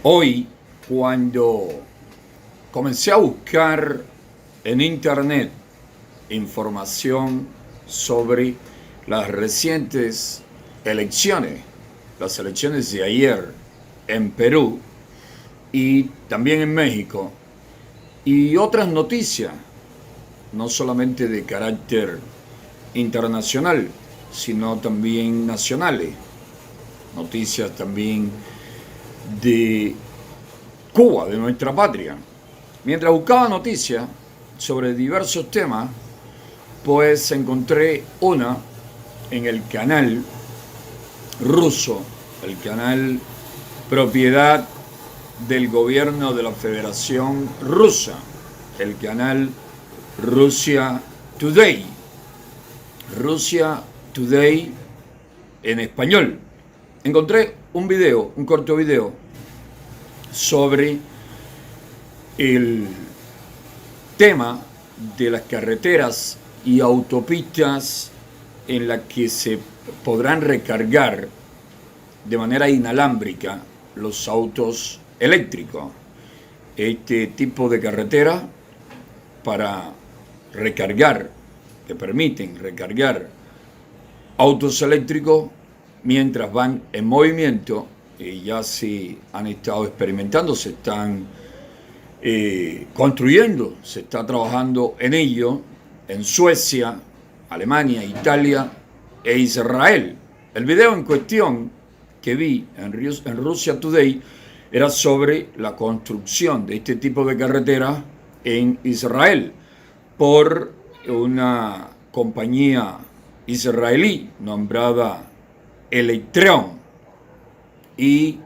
Hoy, cuando comencé a buscar en internet información sobre las recientes elecciones, las elecciones de ayer en Perú y también en México, y otras noticias, no solamente de carácter internacional, sino también nacionales, noticias también de Cuba, de nuestra patria. Mientras buscaba noticias sobre diversos temas, pues encontré una en el canal ruso, el canal propiedad del gobierno de la Federación Rusa, el canal Russia Today. Russia Today en español. Encontré un corto video sobre el tema de las carreteras y autopistas en las que se podrán recargar de manera inalámbrica los autos eléctricos. Este tipo de carretera para recargar, que permiten recargar autos eléctricos mientras van en movimiento, y ya se han estado experimentando, se están construyendo, se está trabajando en ello en Suecia, Alemania, Italia e Israel. El video en cuestión que vi en Russia Today era sobre la construcción de este tipo de carretera en Israel por una compañía israelí nombrada Electreon, y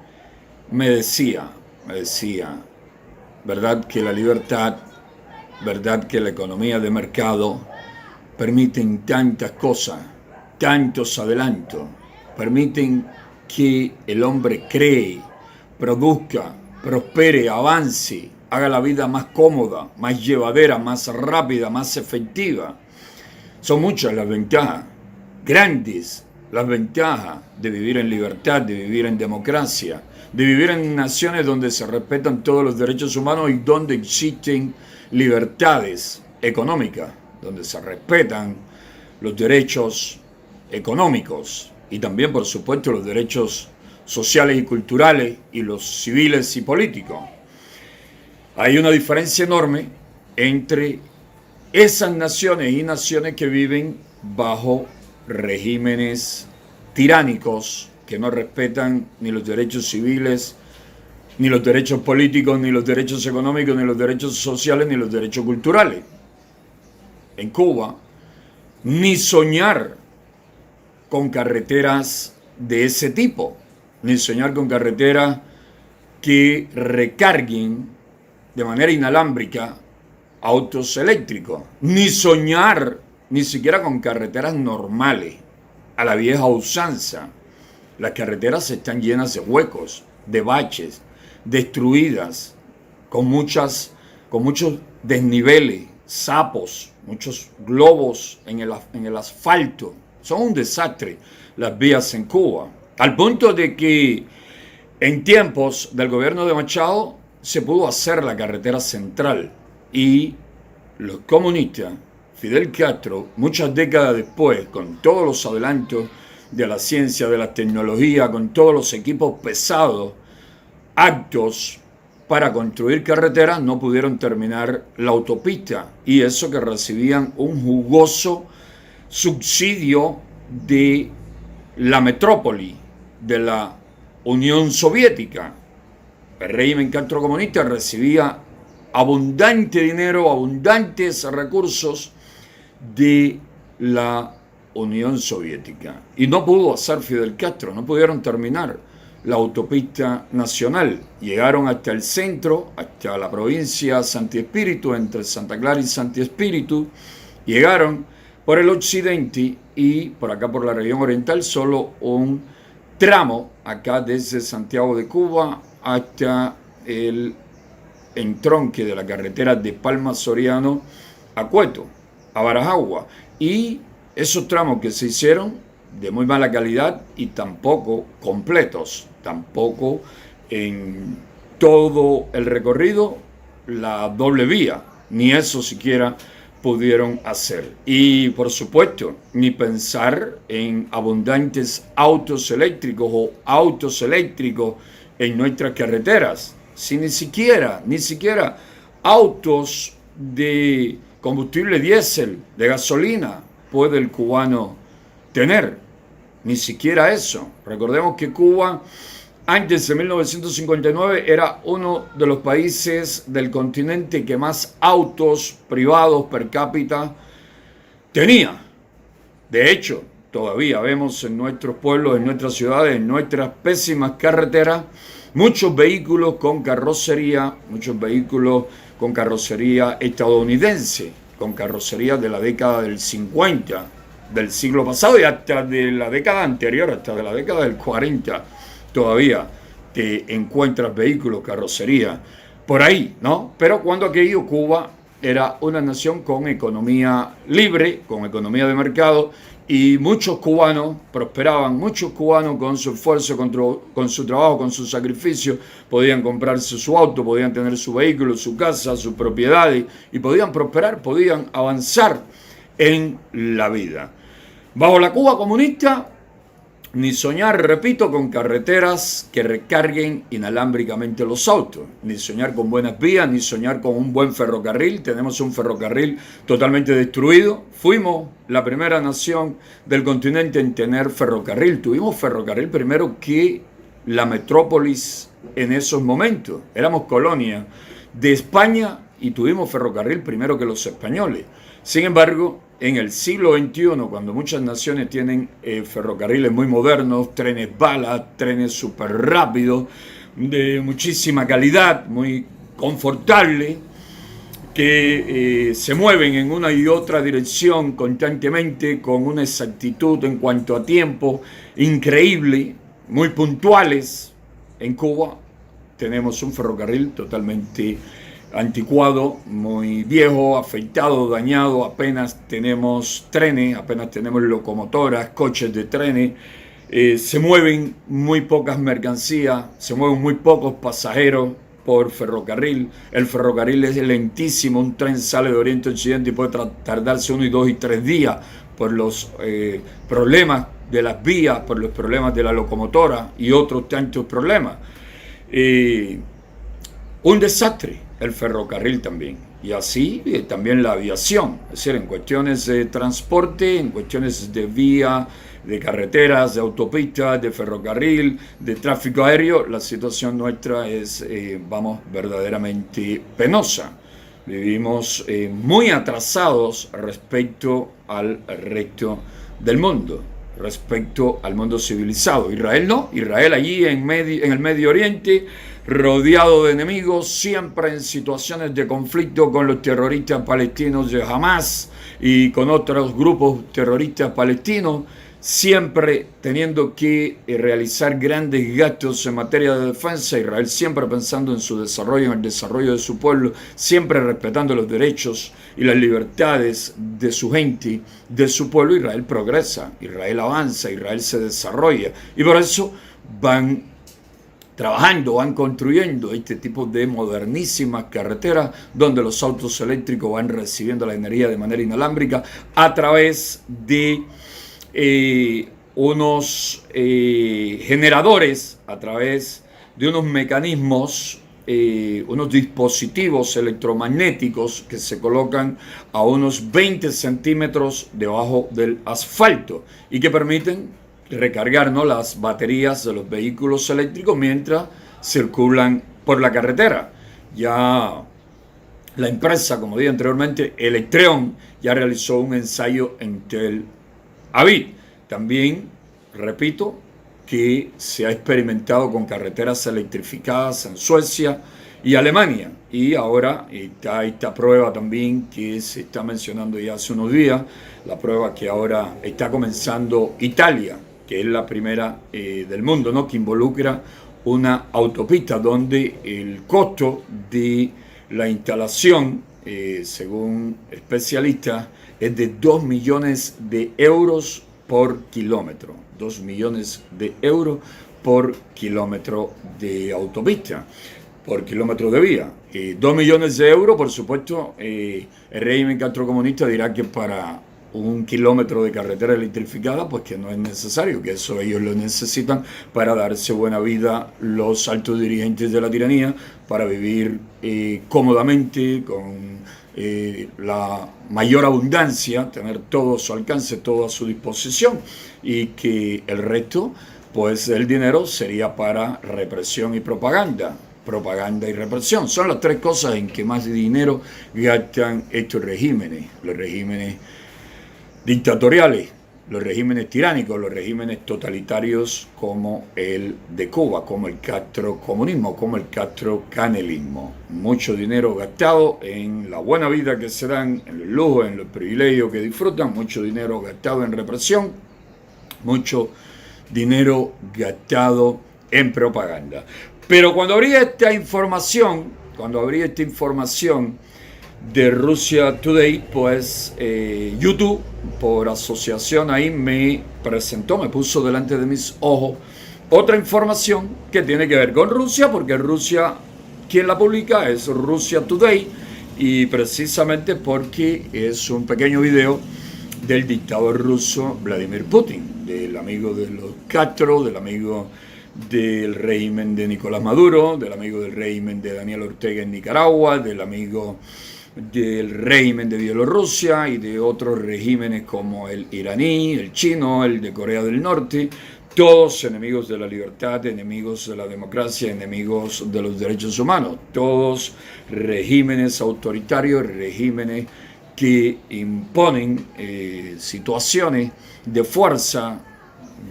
me decía, verdad que la libertad, verdad que la economía de mercado permiten tantas cosas, tantos adelantos, permiten que el hombre cree, produzca, prospere, avance, haga la vida más cómoda, más llevadera, más rápida, más efectiva. Son muchas las ventajas, grandes las ventajas de vivir en libertad, de vivir en democracia, de vivir en naciones donde se respetan todos los derechos humanos y donde existen libertades económicas, donde se respetan los derechos económicos y también, por supuesto, los derechos sociales y culturales y los civiles y políticos. Hay una diferencia enorme entre esas naciones y naciones que viven bajo regímenes tiránicos que no respetan ni los derechos civiles, ni los derechos políticos, ni los derechos económicos, ni los derechos sociales, ni los derechos culturales. En Cuba, ni soñar con carreteras de ese tipo, ni soñar con carreteras que recarguen de manera inalámbrica autos eléctricos, ni soñar ni siquiera con carreteras normales, a la vieja usanza. Las carreteras están llenas de huecos, de baches, destruidas, con muchos desniveles, sapos, muchos globos en el asfalto. Son un desastre las vías en Cuba, al punto de que en tiempos del gobierno de Machado se pudo hacer la carretera central, y los comunistas, Fidel Castro, muchas décadas después, con todos los adelantos de la ciencia, de la tecnología, con todos los equipos pesados, actos para construir carreteras, no pudieron terminar la autopista, y eso que recibían un jugoso subsidio de la metrópoli, de la Unión Soviética. El régimen castrocomunista recibía abundante dinero, abundantes recursos de la Unión Soviética. Y no pudo hacer Fidel Castro, no pudieron terminar la autopista nacional. Llegaron hasta el centro, hasta la provincia Santi Espíritu, entre Santa Clara y Santi Espíritu. Llegaron por el occidente y por acá por la región oriental solo un tramo, acá desde Santiago de Cuba hasta el entronque de la carretera de Palma Soriano a Cueto, a Barajagua, y esos tramos que se hicieron de muy mala calidad y tampoco completos, tampoco en todo el recorrido, la doble vía, ni eso siquiera pudieron hacer. Y por supuesto, ni pensar en abundantes autos eléctricos o autos eléctricos en nuestras carreteras. Si ni siquiera autos de combustible diésel, de gasolina, puede el cubano tener. Ni siquiera eso. Recordemos que Cuba, antes de 1959, era uno de los países del continente que más autos privados per cápita tenía. De hecho, todavía vemos en nuestros pueblos, en nuestras ciudades, en nuestras pésimas carreteras, muchos vehículos con carrocería estadounidense, con carrocería de la década del 50, del siglo pasado y hasta de la década anterior, hasta de la década del 40. Todavía te encuentras vehículos, carrocería, por ahí, ¿no? Pero cuando aquello, Cuba era una nación con economía libre, con economía de mercado, y muchos cubanos prosperaban, muchos cubanos con su esfuerzo, con su trabajo, con su sacrificio, podían comprarse su auto, podían tener su vehículo, su casa, sus propiedades, y podían prosperar, podían avanzar en la vida. Bajo la Cuba comunista, ni soñar, repito, con carreteras que recarguen inalámbricamente los autos, ni soñar con buenas vías, ni soñar con un buen ferrocarril. Tenemos un ferrocarril totalmente destruido. Fuimos la primera nación del continente en tener ferrocarril. Tuvimos ferrocarril primero que la metrópolis en esos momentos. Éramos colonia de España y tuvimos ferrocarril primero que los españoles. Sin embargo, en el siglo XXI, cuando muchas naciones tienen ferrocarriles muy modernos, trenes bala, trenes súper rápidos, de muchísima calidad, muy confortable, que se mueven en una y otra dirección constantemente con una exactitud en cuanto a tiempo increíble, muy puntuales. En Cuba tenemos un ferrocarril totalmente anticuado, muy viejo, afeitado, dañado. Apenas tenemos trenes, apenas tenemos locomotoras, coches de trenes, se mueven muy pocas mercancías, se mueven muy pocos pasajeros por ferrocarril. El ferrocarril es lentísimo, un tren sale de Oriente a Occidente y puede tardarse 1, 2 y 3 días por los problemas de las vías, por los problemas de la locomotora y otros tantos problemas. Un desastre el ferrocarril también, y así también la aviación, es decir, en cuestiones de transporte, en cuestiones de vía, de carreteras, de autopistas, de ferrocarril, de tráfico aéreo, la situación nuestra es, verdaderamente penosa. Vivimos muy atrasados respecto al resto del mundo, respecto al mundo civilizado. Israel no, Israel allí en el Medio Oriente, rodeado de enemigos, siempre en situaciones de conflicto con los terroristas palestinos de Hamas y con otros grupos terroristas palestinos, siempre teniendo que realizar grandes gastos en materia de defensa. Israel siempre pensando en su desarrollo, en el desarrollo de su pueblo, siempre respetando los derechos y las libertades de su gente, de su pueblo. Israel progresa, Israel avanza, Israel se desarrolla, y por eso van trabajando, van construyendo este tipo de modernísimas carreteras donde los autos eléctricos van recibiendo la energía de manera inalámbrica a través de unos generadores, a través de unos mecanismos, unos dispositivos electromagnéticos que se colocan a unos 20 centímetros debajo del asfalto y que permiten recargar, ¿no?, las baterías de los vehículos eléctricos mientras circulan por la carretera. Ya la empresa, como dije anteriormente, Electreon, ya realizó un ensayo en Tel Aviv. También, repito, que se ha experimentado con carreteras electrificadas en Suecia y Alemania. Y ahora está esta prueba también que se está mencionando ya hace unos días, la prueba que ahora está comenzando Italia, que es la primera del mundo, ¿no?, que involucra una autopista donde el costo de la instalación, según especialistas, es de 2 millones de euros por kilómetro. 2 millones de euros por kilómetro de autopista. por kilómetro de vía. 2 millones de euros, por supuesto, el régimen castrocomunista dirá que para 1 kilómetro de carretera electrificada, pues que no es necesario, que eso ellos lo necesitan para darse buena vida los altos dirigentes de la tiranía, para vivir cómodamente, con la mayor abundancia, tener todo a su alcance, todo a su disposición, y que el resto, pues el dinero sería para represión y propaganda. Propaganda y represión son las tres cosas en que más dinero gastan estos regímenes, los regímenes dictatoriales, los regímenes tiránicos, los regímenes totalitarios como el de Cuba, como el castrocomunismo, como el castrocanelismo. Mucho dinero gastado en la buena vida que se dan, en el lujo, en los privilegios que disfrutan, mucho dinero gastado en represión, mucho dinero gastado en propaganda. Pero cuando abrí esta información de Russia Today, pues YouTube, por asociación ahí, me puso delante de mis ojos otra información que tiene que ver con Rusia, porque Rusia, quien la publica es Russia Today, y precisamente porque es un pequeño video del dictador ruso Vladimir Putin, del amigo de los Castro, del amigo del régimen de Nicolás Maduro, del amigo del régimen de Daniel Ortega en Nicaragua, del amigo del régimen de Bielorrusia y de otros regímenes como el iraní, el chino, el de Corea del Norte, todos enemigos de la libertad, enemigos de la democracia, enemigos de los derechos humanos, todos regímenes autoritarios, regímenes que imponen situaciones de fuerza,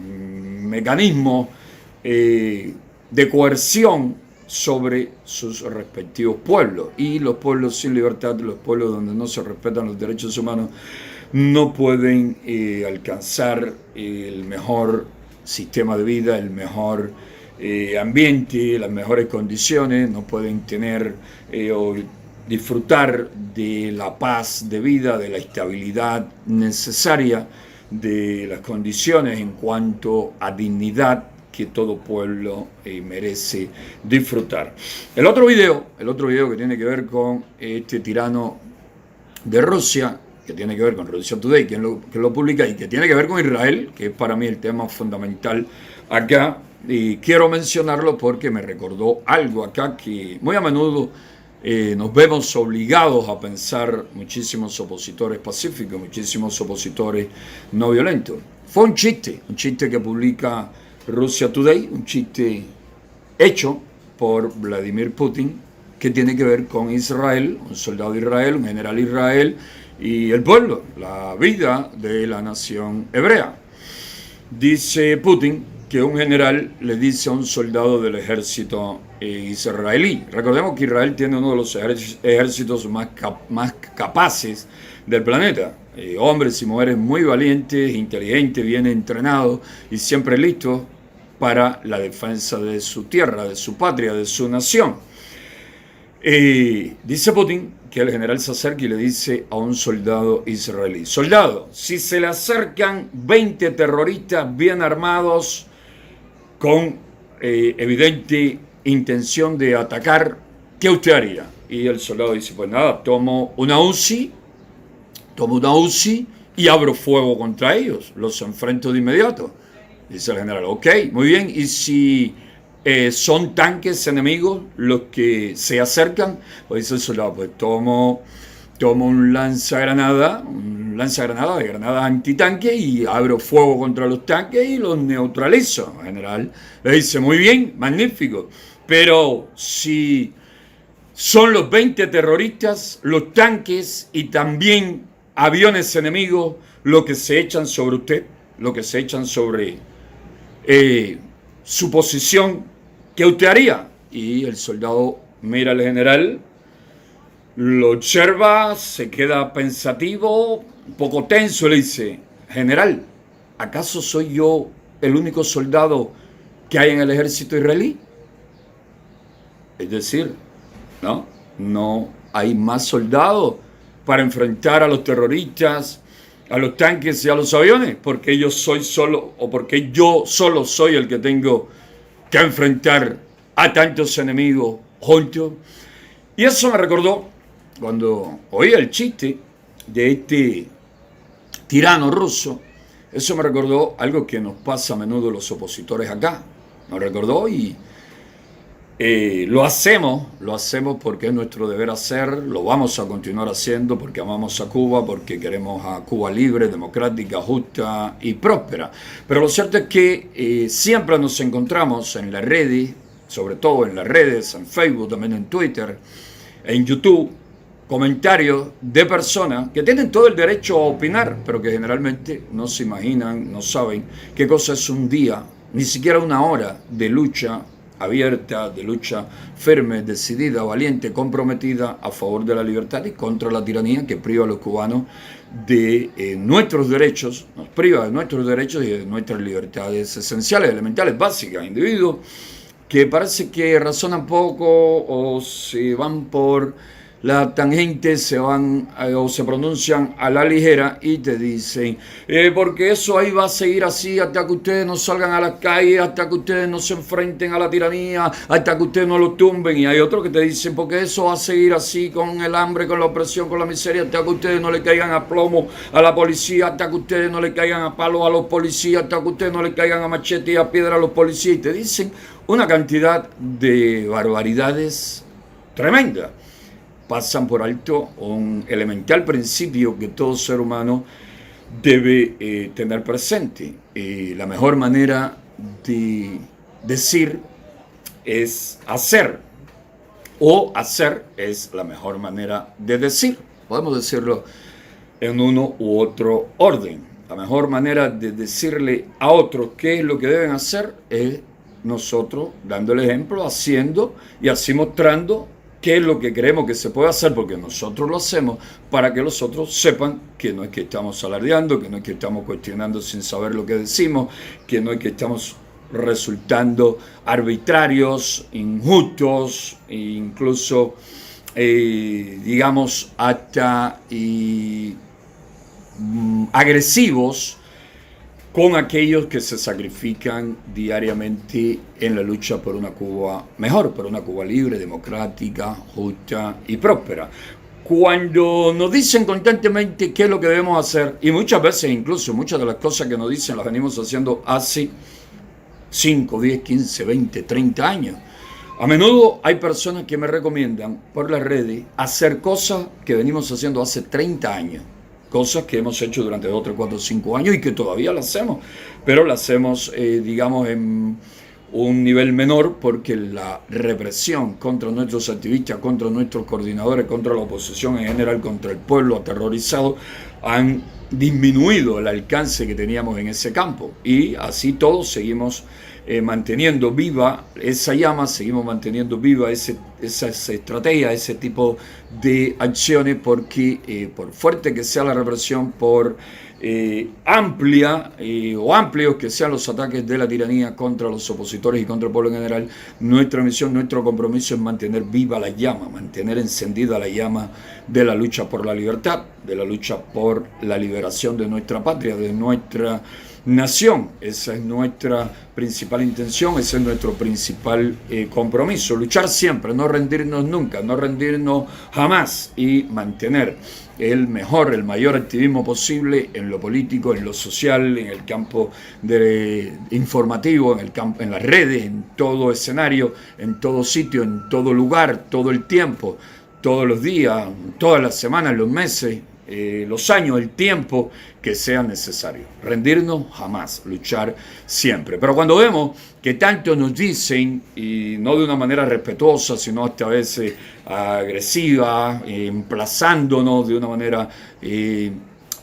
mecanismos de coerción sobre sus respectivos pueblos. Y los pueblos sin libertad, los pueblos donde no se respetan los derechos humanos, no pueden alcanzar el mejor sistema de vida, el mejor ambiente, las mejores condiciones, no pueden tener o disfrutar de la paz de vida, de la estabilidad necesaria, de las condiciones en cuanto a dignidad que todo pueblo merece disfrutar. El otro video que tiene que ver con este tirano de Rusia, que tiene que ver con Russia Today, que lo publica, y que tiene que ver con Israel, que es para mí el tema fundamental acá, y quiero mencionarlo porque me recordó algo acá que muy a menudo nos vemos obligados a pensar muchísimos opositores pacíficos, muchísimos opositores no violentos. Fue un chiste que publica Russia Today, un chiste hecho por Vladimir Putin, que tiene que ver con Israel, un soldado de Israel, un general de Israel y el pueblo, la vida de la nación hebrea. Dice Putin que un general le dice a un soldado del ejército israelí. Recordemos que Israel tiene uno de los ejércitos más capaces del planeta. Hombres y mujeres muy valientes, inteligentes, bien entrenados y siempre listos para la defensa de su tierra, de su patria, de su nación. Dice Putin que el general se acerca y le dice a un soldado israelí: soldado, si se le acercan 20 terroristas bien armados con evidente intención de atacar, ¿qué usted haría? Y el soldado dice: pues nada, tomo una UCI y abro fuego contra ellos, los enfrento de inmediato. Dice el general: ok, muy bien, y si son tanques enemigos los que se acercan, pues dice el soldado: pues tomo un lanzagranada de granadas antitanque y abro fuego contra los tanques y los neutralizo. El general le dice: muy bien, magnífico, pero si son los 20 terroristas, los tanques y también aviones enemigos lo que se echan sobre usted, lo que se echan sobre su posición, ¿qué usted haría? Y el soldado mira al general, lo observa, se queda pensativo, un poco tenso, y le dice: general, ¿acaso soy yo el único soldado que hay en el ejército israelí? Es decir, no hay más soldados para enfrentar a los terroristas, a los tanques y a los aviones, porque yo solo soy el que tengo que enfrentar a tantos enemigos juntos. Y eso me recordó cuando oí el chiste de este tirano ruso. Eso me recordó algo que nos pasa a menudo los opositores acá. Nos recordó y lo hacemos porque es nuestro deber hacer, lo vamos a continuar haciendo porque amamos a Cuba, porque queremos a Cuba libre, democrática, justa y próspera. Pero lo cierto es que siempre nos encontramos en las redes, sobre todo en las redes, en Facebook, también en Twitter, en YouTube, comentarios de personas que tienen todo el derecho a opinar, pero que generalmente no se imaginan, no saben qué cosa es un día, ni siquiera una hora de lucha abierta, de lucha firme, decidida, valiente, comprometida a favor de la libertad y contra la tiranía que priva a los cubanos de nuestros derechos, nos priva de nuestros derechos y de nuestras libertades esenciales, elementales, básicas. Individuos que parece que razonan poco o se van por la tangente, se van o se pronuncian a la ligera y te dicen porque eso ahí va a seguir así hasta que ustedes no salgan a las calles, hasta que ustedes no se enfrenten a la tiranía, hasta que ustedes no lo tumben. Y hay otros que te dicen porque eso va a seguir así con el hambre, con la opresión, con la miseria, hasta que ustedes no le caigan a plomo a la policía, hasta que ustedes no le caigan a palos a los policías, hasta que ustedes no le caigan a machete y a piedra a los policías. Y te dicen una cantidad de barbaridades tremenda. Pasan por alto un elemental principio que todo ser humano debe tener presente. La mejor manera de decir es hacer, o hacer es la mejor manera de decir. Podemos decirlo en uno u otro orden. La mejor manera de decirle a otros qué es lo que deben hacer es nosotros dando el ejemplo, haciendo y así mostrando qué es lo que creemos que se puede hacer, porque nosotros lo hacemos para que los otros sepan que no es que estamos alardeando, que no es que estamos cuestionando sin saber lo que decimos, que no es que estamos resultando arbitrarios, injustos, e incluso, digamos, hasta agresivos con aquellos que se sacrifican diariamente en la lucha por una Cuba mejor, por una Cuba libre, democrática, justa y próspera. Cuando nos dicen constantemente qué es lo que debemos hacer, y muchas veces incluso muchas de las cosas que nos dicen las venimos haciendo hace 5, 10, 15, 20, 30 años. A menudo hay personas que me recomiendan por las redes hacer cosas que venimos haciendo hace 30 años. Cosas que hemos hecho durante 2, 3, 4, 5 años y que todavía las hacemos, pero las hacemos, digamos, en un nivel menor porque la represión contra nuestros activistas, contra nuestros coordinadores, contra la oposición en general, contra el pueblo aterrorizado, han disminuido el alcance que teníamos en ese campo. Y así todos seguimos manteniendo viva esa llama, seguimos manteniendo viva esa estrategia, ese tipo de acciones, porque por fuerte que sea la represión, por amplia o amplios que sean los ataques de la tiranía contra los opositores y contra el pueblo en general, nuestra misión, nuestro compromiso es mantener viva la llama, mantener encendida la llama de la lucha por la libertad, de la lucha por la liberación de nuestra patria, de nuestra nación. Esa es nuestra principal intención, ese es nuestro principal compromiso, luchar siempre, no rendirnos nunca, no rendirnos jamás y mantener el mejor, el mayor activismo posible en lo político, en lo social, en el campo informativo, en el campo, en las redes, en todo escenario, en todo sitio, en todo lugar, todo el tiempo, todos los días, todas las semanas, los meses, los años, el tiempo que sea necesario. Rendirnos jamás, luchar siempre. Pero cuando vemos que tanto nos dicen, y no de una manera respetuosa, sino hasta a veces agresiva, emplazándonos de una manera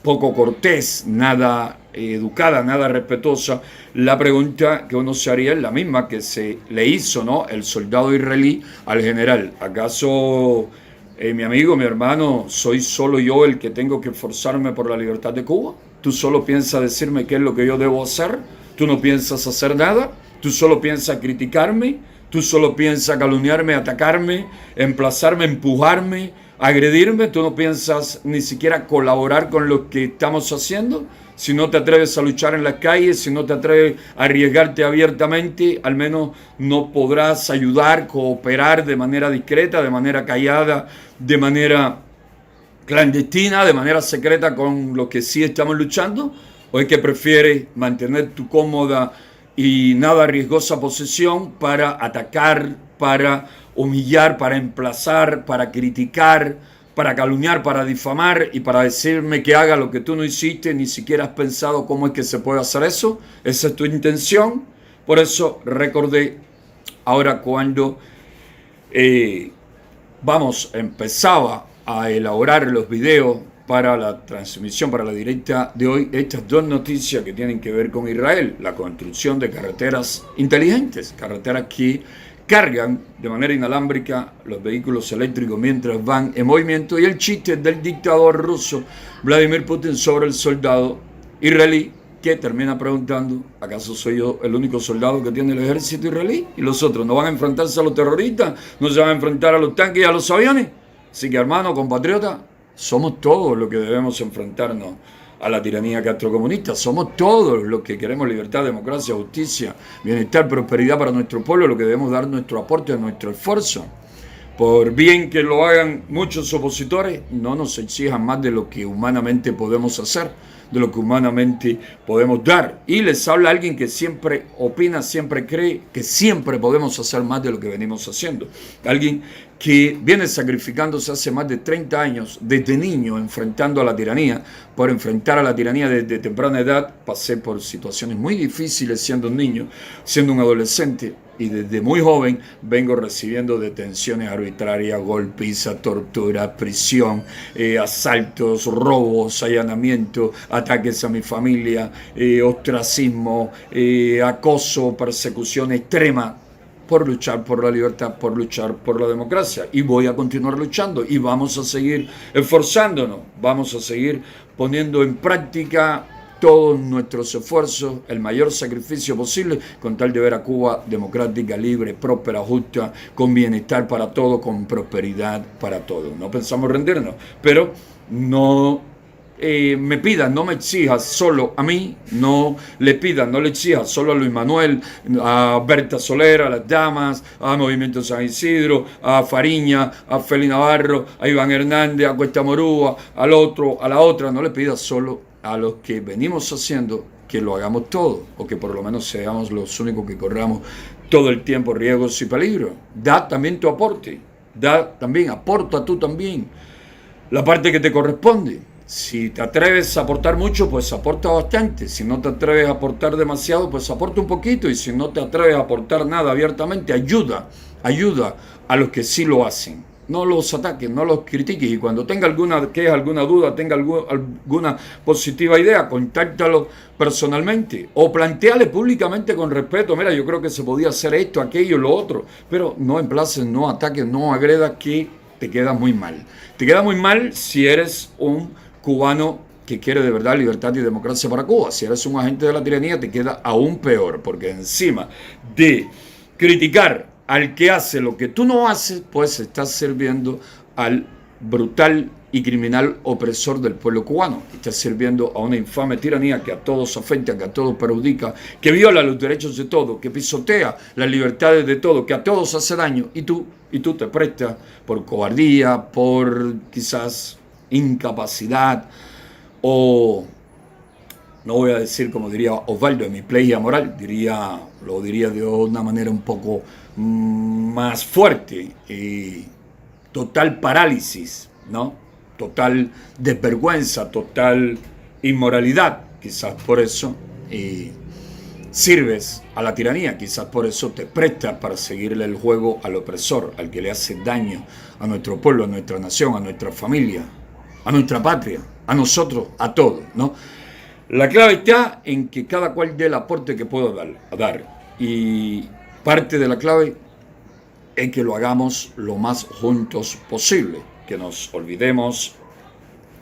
poco cortés, nada educada, nada respetuosa, la pregunta que uno se haría es la misma que se le hizo, ¿no?, el soldado israelí al general. ¿Acaso mi amigo, mi hermano, soy solo yo el que tengo que esforzarme por la libertad de Cuba? ¿Tú solo piensas decirme qué es lo que yo debo hacer? ¿Tú no piensas hacer nada? ¿Tú solo piensas criticarme? ¿Tú solo piensas calumniarme, atacarme, emplazarme, empujarme agredirme, tú no piensas ni siquiera colaborar con lo que estamos haciendo. Si no te atreves a luchar en las calles, si no te atreves a arriesgarte abiertamente, al menos no podrás ayudar, cooperar de manera discreta, de manera callada, de manera clandestina, de manera secreta con lo que sí estamos luchando. ¿O es que prefieres mantener tu cómoda y nada riesgosa posición para atacar, para humillar, para emplazar, para criticar, para calumniar, para difamar y para decirme que haga lo que tú no hiciste, ni siquiera has pensado cómo es que se puede hacer eso? Esa es tu intención. Por eso recordé ahora cuando empezaba a elaborar los videos para la transmisión, para la directa de hoy, estas dos noticias que tienen que ver con Israel: la construcción de carreteras inteligentes, carreteras que cargan de manera inalámbrica los vehículos eléctricos mientras van en movimiento, y el chiste del dictador ruso Vladimir Putin sobre el soldado israelí que termina preguntando: ¿acaso soy yo el único soldado que tiene el ejército israelí? ¿Y los otros no van a enfrentarse a los terroristas? ¿No se van a enfrentar a los tanques y a los aviones? Así que, hermano, compatriota, somos todos los que debemos enfrentarnos a la tiranía castrocomunista. Somos todos los que queremos libertad, democracia, justicia, bienestar, prosperidad para nuestro pueblo, lo que debemos dar nuestro aporte, nuestro esfuerzo. Por bien que lo hagan muchos opositores, no nos exijan más de lo que humanamente podemos hacer, de lo que humanamente podemos dar. Y les habla alguien que siempre opina, siempre cree que siempre podemos hacer más de lo que venimos haciendo. Alguien que viene sacrificándose hace más de 30 años, desde niño, enfrentando a la tiranía. Por enfrentar a la tiranía desde temprana edad, pasé por situaciones muy difíciles siendo un niño, siendo un adolescente, y desde muy joven vengo recibiendo detenciones arbitrarias, golpizas, tortura, prisión, asaltos, robos, allanamientos, ataques a mi familia, ostracismo, acoso, persecución extrema, por luchar por la libertad, por luchar por la democracia. Y voy a continuar luchando y vamos a seguir esforzándonos, vamos a seguir poniendo en práctica todos nuestros esfuerzos, el mayor sacrificio posible, con tal de ver a Cuba democrática, libre, próspera, justa, con bienestar para todos, con prosperidad para todos. No pensamos rendirnos, pero no me pidas, no me exijas solo a mí, no le pidas, no le exijas solo a Luis Manuel, a Berta Soler, a las damas, a Movimiento San Isidro, a Fariña, a Feli Navarro, a Iván Hernández, a Cuesta Morúa, al otro, a la otra. No le pidas solo a los que venimos haciendo que lo hagamos todo, o que por lo menos seamos los únicos que corramos todo el tiempo riesgos y peligros. Da también tu aporte, da también, aporta tú también la parte que te corresponde. Si te atreves a aportar mucho, pues aporta bastante. Si no te atreves a aportar demasiado, pues aporta un poquito. Y si no te atreves a aportar nada abiertamente, ayuda a los que sí lo hacen. No los ataques, no los critiques. Y cuando tenga alguna queja, alguna duda, tenga alguna positiva idea, contáctalo personalmente. O plantéale públicamente con respeto: mira, yo creo que se podía hacer esto, aquello, lo otro. Pero no emplaces, no ataques, no agredas, que te queda muy mal. Te queda muy mal si eres un cubano que quiere de verdad libertad y democracia para Cuba. Si eres un agente de la tiranía, te queda aún peor, porque encima de criticar al que hace lo que tú no haces, pues estás sirviendo al brutal y criminal opresor del pueblo cubano. Estás sirviendo a una infame tiranía que a todos afecta, que a todos perjudica, que viola los derechos de todos, que pisotea las libertades de todos, que a todos hace daño, y tú te prestas por cobardía, por quizás incapacidad, o no voy a decir como diría Osvaldo, hemiplegia moral, lo diría de una manera un poco más fuerte, total parálisis, ¿no? Total desvergüenza, total inmoralidad. Quizás por eso sirves a la tiranía, quizás por eso te prestas para seguirle el juego al opresor, al que le hace daño a nuestro pueblo, a nuestra nación, a nuestra familia, a nuestra patria, a nosotros, a todos, ¿no? La clave está en que cada cual dé el aporte que pueda dar. Y parte de la clave es que lo hagamos lo más juntos posible, que nos olvidemos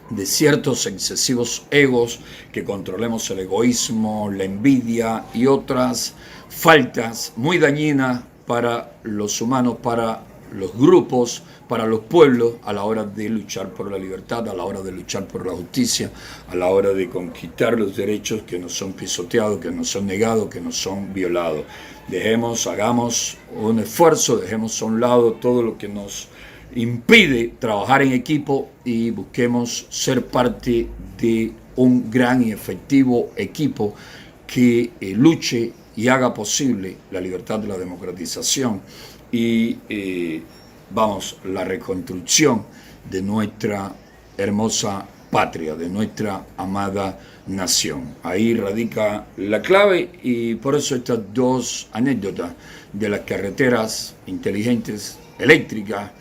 de ciertos excesivos egos, que controlemos el egoísmo, la envidia y otras faltas muy dañinas para los humanos, para los grupos, para los pueblos, a la hora de luchar por la libertad, a la hora de luchar por la justicia, a la hora de conquistar los derechos que nos son pisoteados, que nos son negados, que nos son violados. Hagamos un esfuerzo, dejemos a un lado todo lo que nos impide trabajar en equipo y busquemos ser parte de un gran y efectivo equipo que luche y haga posible la libertad de la democratización y la reconstrucción de nuestra hermosa patria, de nuestra amada nación. Ahí radica la clave y por eso estas dos anécdotas de las carreteras inteligentes eléctricas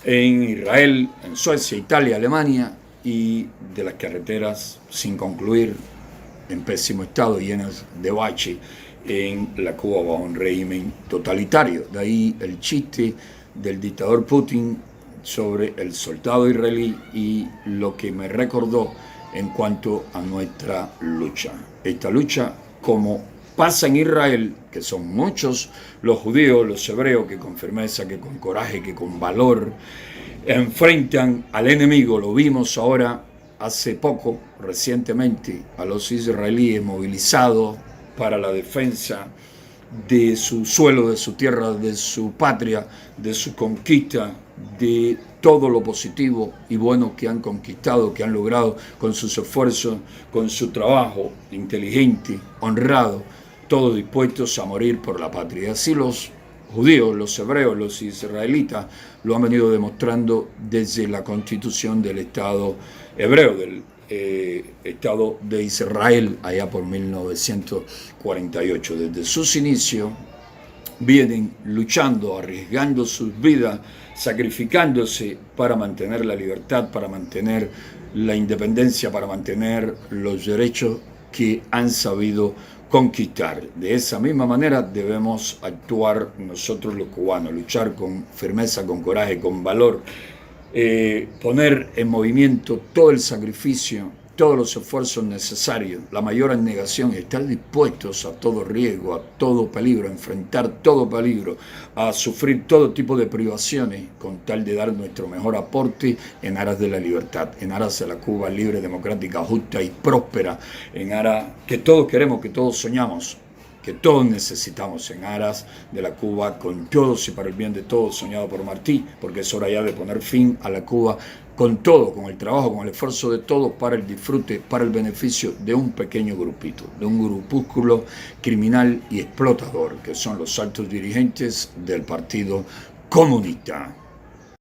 en Israel, en Suecia, Italia, Alemania, y de las carreteras sin concluir, en pésimo estado, llenas de bache, en la Cuba bajo un régimen totalitario. De ahí el chiste del dictador Putin sobre el soldado israelí y lo que me recordó en cuanto a nuestra lucha. Esta lucha, como pasa en Israel, que son muchos los judíos, los hebreos, que con firmeza, que con coraje, que con valor enfrentan al enemigo. Lo vimos ahora hace poco, recientemente, a los israelíes movilizados para la defensa de su suelo, de su tierra, de su patria, de su conquista, de todo lo positivo y bueno que han conquistado, que han logrado con sus esfuerzos, con su trabajo inteligente, honrado, todos dispuestos a morir por la patria. Así los judíos, los hebreos, los israelitas lo han venido demostrando desde la constitución del Estado hebreo, del Estado de Israel, allá por 1948. Desde sus inicios vienen luchando, arriesgando sus vidas, sacrificándose para mantener la libertad, para mantener la independencia, para mantener los derechos que han sabido conquistar. De esa misma manera debemos actuar nosotros los cubanos, luchar con firmeza, con coraje, con valor, poner en movimiento todo el sacrificio, todos los esfuerzos necesarios, la mayor abnegación, estar dispuestos a todo riesgo, a todo peligro, a enfrentar todo peligro, a sufrir todo tipo de privaciones con tal de dar nuestro mejor aporte en aras de la libertad, en aras de la Cuba libre, democrática, justa y próspera, en aras que todos queremos, que todos soñamos, que todos necesitamos, en aras de la Cuba con todos y para el bien de todos, soñado por Martí, porque es hora ya de poner fin a la Cuba con todo, con el trabajo, con el esfuerzo de todos, para el disfrute, para el beneficio de un pequeño grupito, de un grupúsculo criminal y explotador, que son los altos dirigentes del Partido Comunista.